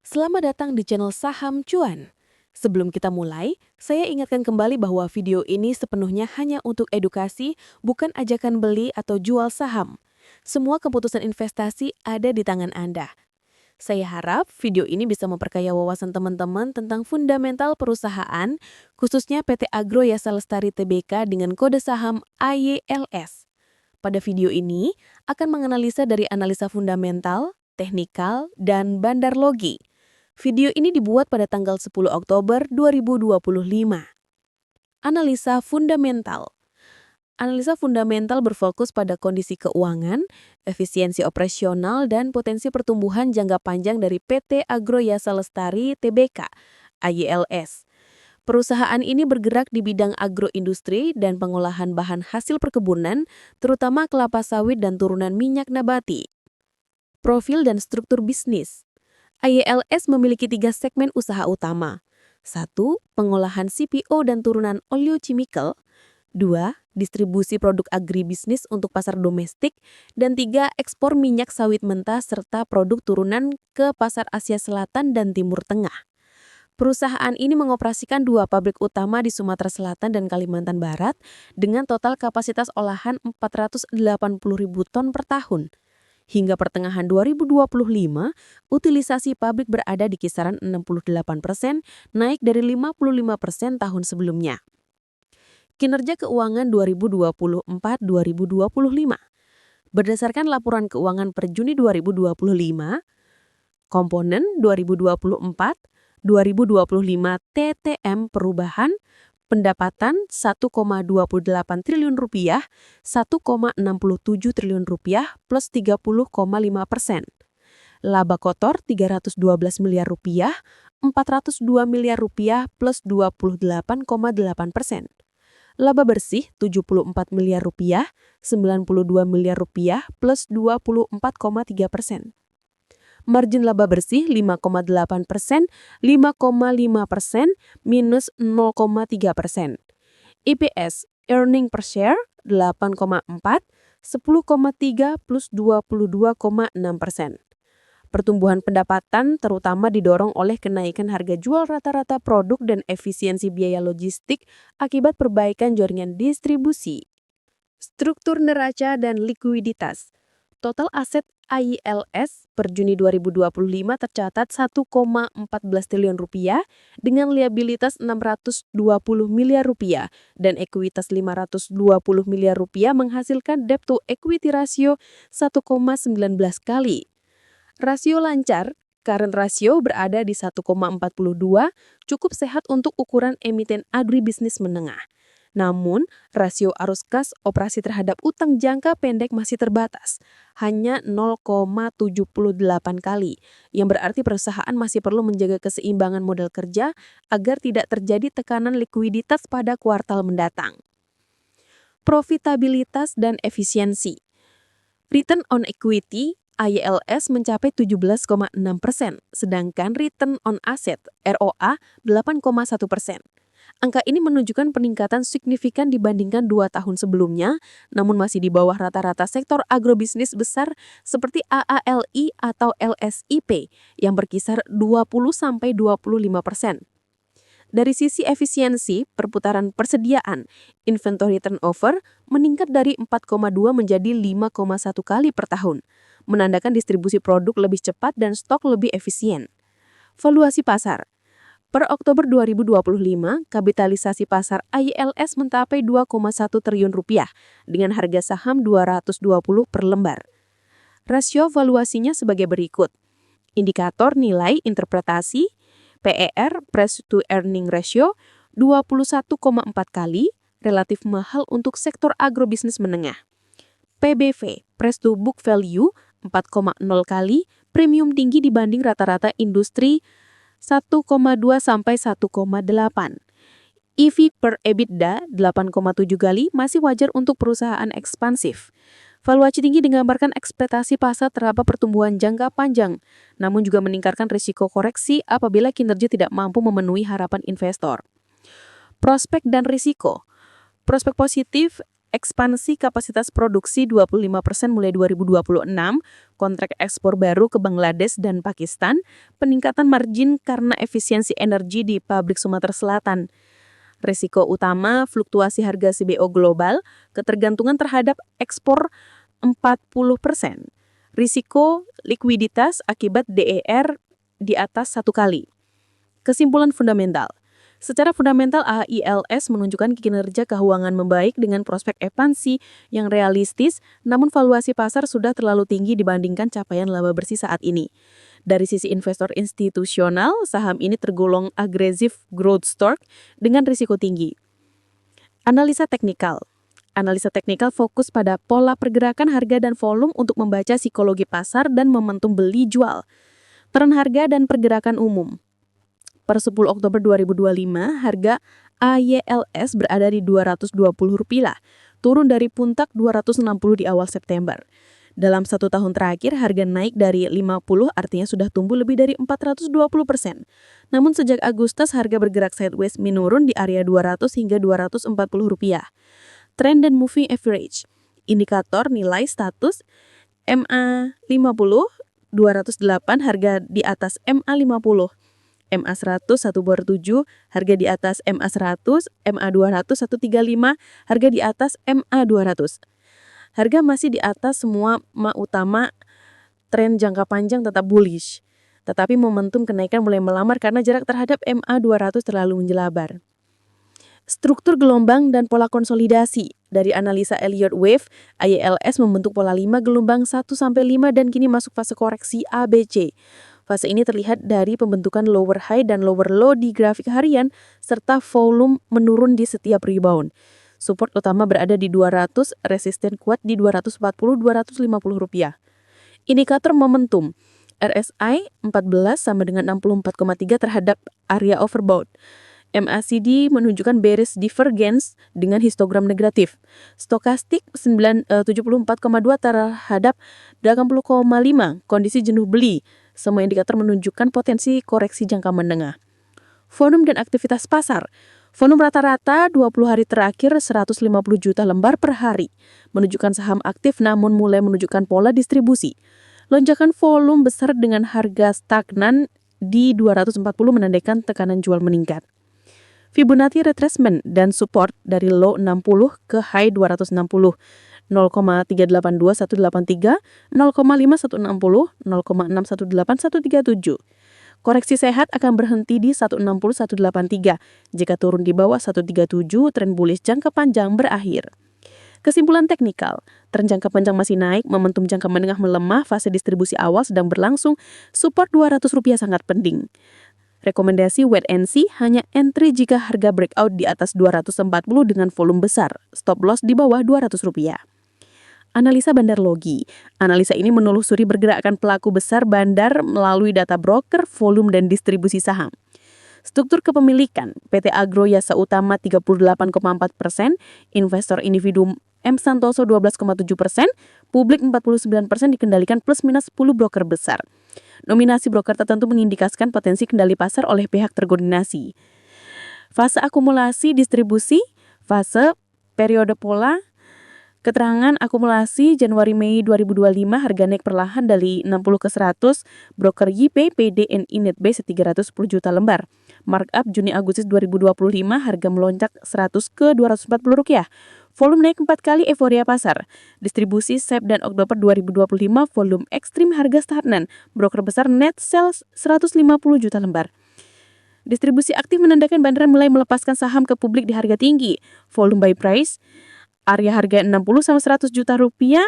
Selamat datang di channel Saham Cuan. Sebelum kita mulai, saya ingatkan kembali bahwa video ini sepenuhnya hanya untuk edukasi, bukan ajakan beli atau jual saham. Semua keputusan investasi ada di tangan Anda. Saya harap video ini bisa memperkaya wawasan teman-teman tentang fundamental perusahaan, khususnya PT Agro Yasa Lestari Tbk dengan kode saham AYLS. Pada video ini, akan menganalisa dari analisa fundamental, teknikal, dan bandar logi. Video ini dibuat pada tanggal 10 Oktober 2025. Analisa fundamental. Analisa fundamental berfokus pada kondisi keuangan, efisiensi operasional, dan potensi pertumbuhan jangka panjang dari PT Agro Yasa Lestari Tbk, AYLS. Perusahaan ini bergerak di bidang agroindustri dan pengolahan bahan hasil perkebunan, terutama kelapa sawit dan turunan minyak nabati. Profil dan struktur bisnis. AYLS memiliki 3 segmen usaha utama. 1. Pengolahan CPO dan turunan oleochemical. 2. Distribusi produk agribisnis untuk pasar domestik. Dan 3. Ekspor minyak sawit mentah serta produk turunan ke pasar Asia Selatan dan Timur Tengah. Perusahaan ini mengoperasikan 2 pabrik utama di Sumatera Selatan dan Kalimantan Barat dengan total kapasitas olahan 480.000 ton per tahun. Hingga pertengahan 2025, utilisasi pabrik berada di kisaran 68%, naik dari 55% tahun sebelumnya. Kinerja keuangan 2024-2025. Berdasarkan laporan keuangan per Juni 2025, komponen 2024-2025 TTM perubahan pendapatan 1,28 triliun rupiah, 1,67 triliun rupiah plus 30,5%. Laba kotor 312 miliar rupiah, 402 miliar rupiah plus 28,8%. Laba bersih 74 miliar rupiah, 92 miliar rupiah plus 24,3%. Margin laba bersih 5,8%, 5,5%, minus 0,3%. EPS, earning per share, 8,4, 10,3 plus 22,6%. Pertumbuhan pendapatan terutama didorong oleh kenaikan harga jual rata-rata produk dan efisiensi biaya logistik akibat perbaikan jaringan distribusi. Struktur neraca dan likuiditas. Total aset AYLS per Juni 2025 tercatat 1,14 triliun rupiah dengan liabilitas 620 miliar rupiah dan ekuitas 520 miliar rupiah menghasilkan debt to equity ratio 1,19 kali. Rasio lancar, current ratio berada di 1,42, cukup sehat untuk ukuran emiten agribisnis menengah. Namun, rasio arus kas operasi terhadap utang jangka pendek masih terbatas, hanya 0,78 kali, yang berarti perusahaan masih perlu menjaga keseimbangan modal kerja agar tidak terjadi tekanan likuiditas pada kuartal mendatang. Profitabilitas dan efisiensi. Return on equity AYLS mencapai 17,6%, sedangkan return on asset ROA 8,1%. Angka ini menunjukkan peningkatan signifikan dibandingkan 2 tahun sebelumnya, namun masih di bawah rata-rata sektor agrobisnis besar seperti AALI atau LSIP yang berkisar 20-25%. Dari sisi efisiensi, perputaran persediaan, inventory turnover meningkat dari 4,2 menjadi 5,1 kali per tahun, menandakan distribusi produk lebih cepat dan stok lebih efisien. Valuasi pasar. Per Oktober 2025, kapitalisasi pasar AYLS mencapai 2,1 triliun rupiah dengan harga saham 220 per lembar. Rasio valuasinya sebagai berikut. Indikator nilai interpretasi, PER, Price to Earning Ratio, 21,4 kali, relatif mahal untuk sektor agrobisnis menengah. PBV, Price to Book Value, 4,0 kali, premium tinggi dibanding rata-rata industri 1,2 sampai 1,8. EV per EBITDA 8,7 kali masih wajar untuk perusahaan ekspansif. Valuasi tinggi menggambarkan ekspektasi pasar terhadap pertumbuhan jangka panjang, namun juga meningkatkan risiko koreksi apabila kinerja tidak mampu memenuhi harapan investor. Prospek dan risiko. Prospek positif, ekspansi kapasitas produksi 25% mulai 2026, kontrak ekspor baru ke Bangladesh dan Pakistan, peningkatan margin karena efisiensi energi di pabrik Sumatera Selatan. Risiko utama fluktuasi harga CBO global, ketergantungan terhadap ekspor 40%. Risiko likuiditas akibat DER di atas 1 kali. Kesimpulan fundamental. Secara fundamental, AILS menunjukkan kinerja keuangan membaik dengan prospek ekspansi yang realistis, namun valuasi pasar sudah terlalu tinggi dibandingkan capaian laba bersih saat ini. Dari sisi investor institusional, saham ini tergolong agresif growth stock dengan risiko tinggi. Analisa teknikal. Analisa teknikal fokus pada pola pergerakan harga dan volume untuk membaca psikologi pasar dan momentum beli jual. Tren harga dan pergerakan umum. Per 10 Oktober 2025, harga AYLS berada di Rp220, turun dari puncak 260 di awal September. Dalam 1 tahun terakhir, harga naik dari 50, artinya sudah tumbuh lebih dari 420%. Namun sejak Agustus, harga bergerak sideways menurun di area 200 hingga Rp240. Trend dan moving average. Indikator nilai status MA50, 208, harga di atas MA50. MA100 1/7, harga di atas MA100, MA200 135, harga di atas MA200. Harga masih di atas semua utama, tren jangka panjang tetap bullish. Tetapi momentum kenaikan mulai melamar karena jarak terhadap MA200 terlalu menjelabar. Struktur gelombang dan pola konsolidasi. Dari analisa Elliott Wave, AYLS membentuk pola 5 gelombang 1-5 dan kini masuk fase koreksi ABC. Fase ini terlihat dari pembentukan lower high dan lower low di grafik harian, serta volume menurun di setiap rebound. Support utama berada di 200, resisten kuat di 240-250 rupiah. Indikator momentum, RSI 14 sama dengan 64,3 terhadap area overbought. MACD menunjukkan bearish divergence dengan histogram negatif. Stokastik 74,2 terhadap 80,5, kondisi jenuh beli. Semua indikator menunjukkan potensi koreksi jangka menengah. Volume dan aktivitas pasar. Volume rata-rata 20 hari terakhir 150 juta lembar per hari. Menunjukkan saham aktif namun mulai menunjukkan pola distribusi. Lonjakan volume besar dengan harga stagnan di 240 menandakan tekanan jual meningkat. Fibonacci retracement dan support dari low 60 ke high 260, 0,382183, 0,5160, 0,618137. Koreksi sehat akan berhenti di 160-183. Jika turun di bawah 137, tren bullish jangka panjang berakhir. Kesimpulan teknikal, tren jangka panjang masih naik, momentum jangka menengah melemah, fase distribusi awal sedang berlangsung, support Rp200 sangat penting. Rekomendasi wait and see, hanya entry jika harga breakout di atas 240 dengan volume besar, stop loss di bawah Rp200. Analisa bandar logi. Analisa ini menelusuri pergerakan pelaku besar bandar melalui data broker, volume, dan distribusi saham. Struktur kepemilikan, PT Agro Yasa Utama 38,4%, investor individu M Santoso 12,7%, publik 49% dikendalikan plus minus 10 broker besar. Nominasi broker tertentu mengindikasikan potensi kendali pasar oleh pihak terkoordinasi. Fase akumulasi distribusi, fase periode pola. Keterangan akumulasi Januari-Mei 2025, harga naik perlahan dari 60 ke 100, broker YP, PD, NI, Netbase 310 juta lembar. Markup Juni-Agustus 2025, harga melonjak 100 ke Rp240. Volume naik 4 kali, euforia pasar. Distribusi Sep dan Oktober 2025, volume ekstrim, harga stagnan. Broker besar net sell 150 juta lembar. Distribusi aktif menandakan bandar mulai melepaskan saham ke publik di harga tinggi. Volume by price, area harga 60 sama 100 juta rupiah,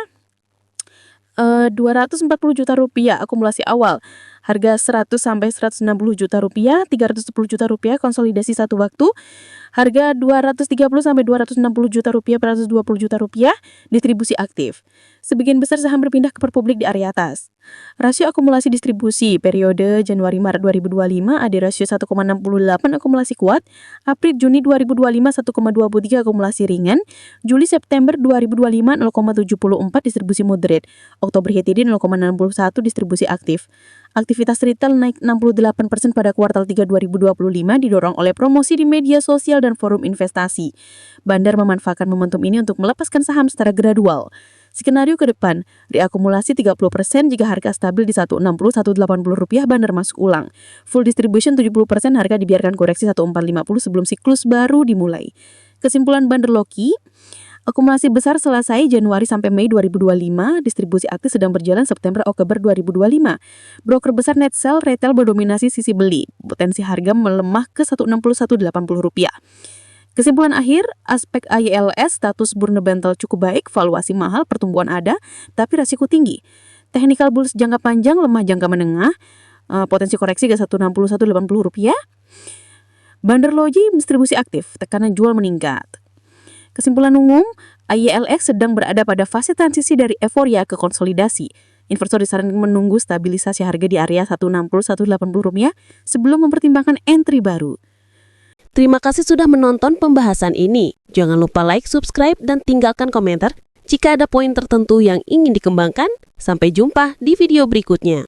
240 juta rupiah akumulasi awal. Harga 100 sampai 160 juta rupiah, 310 juta rupiah konsolidasi satu waktu. Harga 230 sampai 260 juta rupiah, 120 juta rupiah distribusi aktif. Sebagian besar saham berpindah ke perpublik di area atas. Rasio akumulasi distribusi periode Januari-Maret 2025 ada rasio 1,68 akumulasi kuat, April-Juni 2025 1,23 akumulasi ringan, Juli-September 2025 0,74 distribusi moderate, Oktober-Hetidi 0,61 distribusi aktif. Aktivitas retail naik 68% pada kuartal 3 2025 didorong oleh promosi di media sosial dan forum investasi. Bandar memanfaatkan momentum ini untuk melepaskan saham secara gradual. Skenario ke depan, diakumulasi 30% jika harga stabil di 160-180 rupiah Bandar masuk ulang. Full distribution 70% harga dibiarkan koreksi 1450 sebelum siklus baru dimulai. Kesimpulan Bandar Loki, akumulasi besar selesai Januari sampai Mei 2025, distribusi aktif sedang berjalan September-Oktober 2025. Broker besar net sell retail berdominasi sisi beli, potensi harga melemah ke 160-180 rupiah. Kesimpulan akhir, aspek AYLS status fundamental cukup baik, valuasi mahal, pertumbuhan ada, tapi risiko tinggi. Technical bullish jangka panjang, lemah jangka menengah, potensi koreksi ke 160-180 rupiah. Bandar Logi distribusi aktif, tekanan jual meningkat. Kesimpulan umum, AYLX sedang berada pada fase transisi dari euforia ke konsolidasi. Investor disarankan menunggu stabilisasi harga di area 160-180 rupiah sebelum mempertimbangkan entry baru. Terima kasih sudah menonton pembahasan ini. Jangan lupa like, subscribe, dan tinggalkan komentar jika ada poin tertentu yang ingin dikembangkan. Sampai jumpa di video berikutnya.